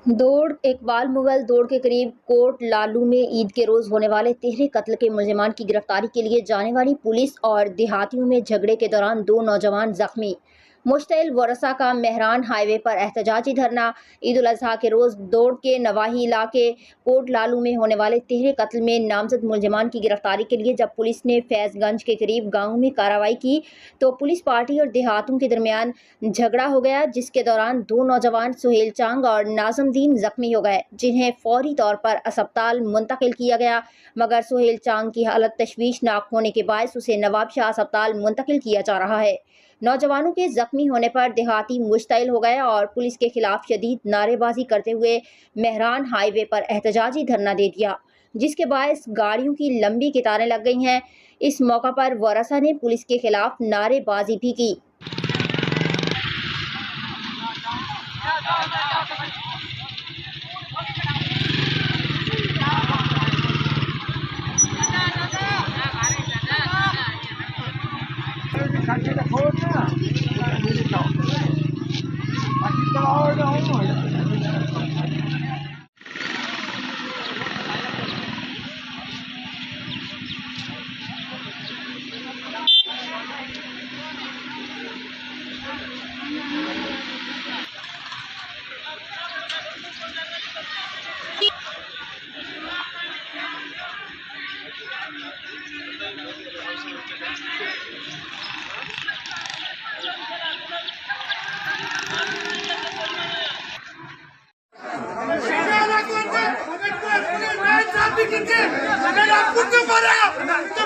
दौड़ इकबाल मुगल दौड़ के करीब कोट लालू में ईद के रोज होने वाले तिहरे कत्ल के मुलजिमान की गिरफ्तारी के लिए जाने वाली पुलिस और देहातियों में झगड़े के दौरान 2 नौजवान जख्मी। मुश्तइल वरसा का मेहरान हाईवे पर एहतजाजी धरना। ईद उल अजहा के रोज दौड़ के नवाही इलाके कोट लालू में होने वाले तिहरे कत्ल में नामजद मुलजिमान की गिरफ्तारी के लिए जब पुलिस ने फैजगंज के करीब गाँव में कार्रवाई की तो पुलिस पार्टी और देहातों के दरमियान झगड़ा हो गया, जिसके दौरान 2 नौजवान सुहेल चांग और नाजमुद्दीन जख्मी हो गए, जिन्हें फौरी तौर पर अस्पताल मुंतकिल किया गया, मगर सुहेल चांग की हालत तशवीशनाक होने के बायस उसे नवाबशाह अस्पताल मुंतकिल किया जा रहा है। नौजवानों के जख्मी होने पर देहाती मुश्तइल हो गए और पुलिस के खिलाफ शदीद नारेबाजी करते हुए मेहरान हाईवे पर एहतजाजी धरना दे दिया, जिसके बायस गाड़ियों की लंबी कतारें लग गई हैं। इस मौका पर वरसा ने पुलिस के खिलाफ नारेबाजी भी की। अगर आप खुद को मारेगा तो